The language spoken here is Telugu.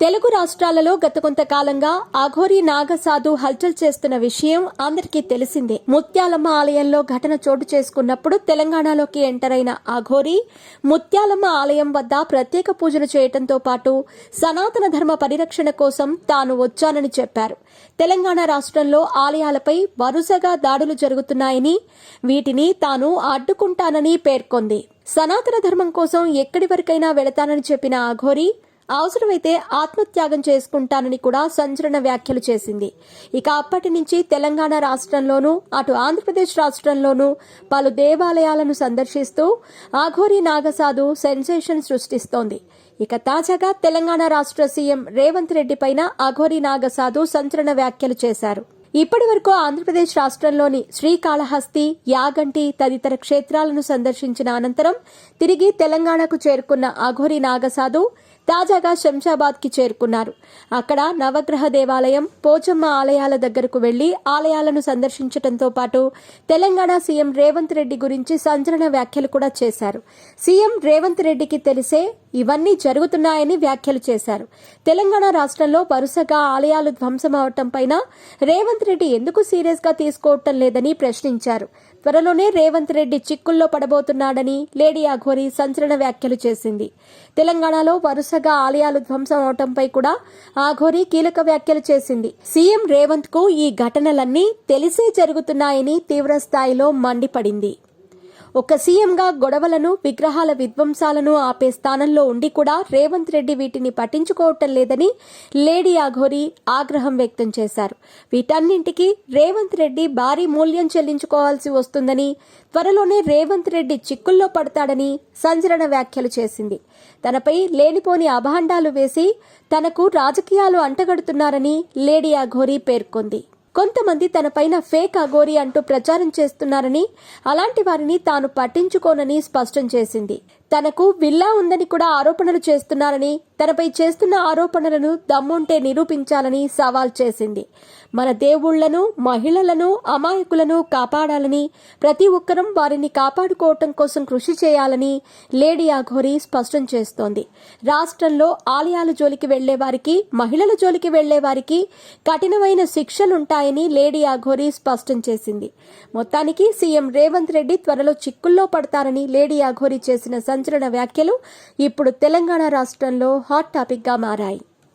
తెలుగు రాష్ట్రాలలో గత కొంతకాలంగా అఘోరి నాగసాధు హల్చల్ చేస్తున్న విషయం అందరికీ తెలిసిందే. ముత్యాలమ్మ ఆలయంలో ఘటన చోటు చేసుకున్నప్పుడు తెలంగాణలోకి ఎంటర్ అయిన అఘోరి ముత్యాలమ్మ ఆలయం వద్ద ప్రత్యేక పూజలు చేయడంతో పాటు సనాతన ధర్మ పరిరక్షణ కోసం తాను వచ్చానని చెప్పారు. తెలంగాణ రాష్ట్రంలో ఆలయాలపై వరుసగా దాడులు జరుగుతున్నాయని, వీటిని తాను అడ్డుకుంటానని పేర్కొంది. సనాతన ధర్మం కోసం ఎక్కడి వరకైనా వెళతానని చెప్పిన అఘోరి అవసరమైతే ఆత్మత్యాగం చేసుకుంటానని కూడా సంచలన వ్యాఖ్యలు చేసింది. ఇక అప్పటి నుంచి తెలంగాణ రాష్ట్రంలోనూ అటు ఆంధ్రప్రదేశ్ రాష్ట్రంలోనూ పలు దేవాలయాలను సందర్శిస్తూ అఘోరి నాగసాధు సెన్సేషన్ సృష్టిస్తోంది. ఇక తాజాగా తెలంగాణ రాష్ట్ర సీఎం రేవంత్ రెడ్డి పైన అఘోరి నాగసాధు సంచలన వ్యాఖ్యలు చేశారు. ఇప్పటి వరకు ఆంధ్రప్రదేశ్ రాష్ట్రంలోని శ్రీకాళహస్తి, యాగంటి తదితర క్షేత్రాలను సందర్శించిన అనంతరం తిరిగి తెలంగాణకు చేరుకున్న అఘోరి నాగసాధు తాజాగా శంషాబాద్ కి చేరుకున్నారు. అక్కడ నవగ్రహ దేవాలయం, పోచమ్మ ఆలయాల దగ్గరకు వెళ్లి ఆలయాలను సందర్శించడంతో పాటు తెలంగాణ సీఎం రేవంత్ రెడ్డి గురించి సంచలన వ్యాఖ్యలు కూడా చేశారు. సీఎం రేవంత్ రెడ్డికి తెలిసే ఇవన్నీ జరుగుతున్నాయని వ్యాఖ్యలు చేశారు. తెలంగాణ రాష్ట్రంలో వరుసగా ఆలయాలు ధ్వంసమవటం పైన రేవంత్ రెడ్డి ఎందుకు సీరియస్ గా తీసుకోవటం లేదని ప్రశ్నించారు. త్వరలోనే రేవంత్ రెడ్డి చిక్కుల్లో పడబోతున్నాడని లేడీ అఘోరి సంచలన వ్యాఖ్యలు చేసింది. తెలంగాణలో వరుసగా ఆలయాలు ధ్వంసం అవటంపై కూడా అఘోరి కీలక వ్యాఖ్యలు చేసింది. సీఎం రేవంత్ కు ఈ ఘటనలన్నీ తెలిసే జరుగుతున్నాయని తీవ్రస్థాయిలో మండిపడింది. ఒక సీఎంగా గొడవలను, విగ్రహాల విధ్వంసాలను ఆపే స్థానంలో ఉండి కూడా రేవంత్ రెడ్డి వీటిని పట్టించుకోవటం లేదని లేడీ అఘోరి ఆగ్రహం వ్యక్తం చేశారు. వీటన్నింటికీ రేవంత్ రెడ్డి భారీ మూల్యం చెల్లించుకోవాల్సి వస్తుందని, త్వరలోనే రేవంత్ రెడ్డి చిక్కుల్లో పడతాడని సంచలన వ్యాఖ్యలు చేసింది. తనపై లేనిపోని అభాండాలు వేసి తనకు రాజకీయాలు అంటగడుతున్నారని లేడీ అఘోరి పేర్కొంది. కొంతమంది తనపైన ఫేక్ అఘోరి అంటూ ప్రచారం చేస్తున్నారని, అలాంటి వారిని తాను పట్టించుకోనని స్పష్టం చేసింది. తనకు విల్లా ఉందని కూడా ఆరోపణలు చేస్తున్నారని, తనపై చేస్తున్న ఆరోపణలను దమ్ముంటే నిరూపించాలని సవాల్ చేసింది. మన దేవుళ్లను, మహిళలను, అమాయకులను కాపాడాలని, ప్రతి ఒక్కరం వారిని కాపాడుకోవటం కోసం కృషి చేయాలని లేడీ అఘోరి స్పష్టం చేస్తోంది. రాష్ట్రంలో ఆలయాల జోలికి వెళ్లే వారికి, మహిళల జోలికి వెళ్లే వారికి కఠినమైన శిక్షలుంటాయని లేడీ అఘోరి స్పష్టం చేసింది. మొత్తానికి సీఎం రేవంత్ రెడ్డి త్వరలో చిక్కుల్లో పడతారని లేడీ అఘోరి చేసిన సంచలన వ్యాఖ్యలు ఇప్పుడు తెలంగాణ రాష్ట్రంలో హాట్ టాపిక్ గా మారాయి.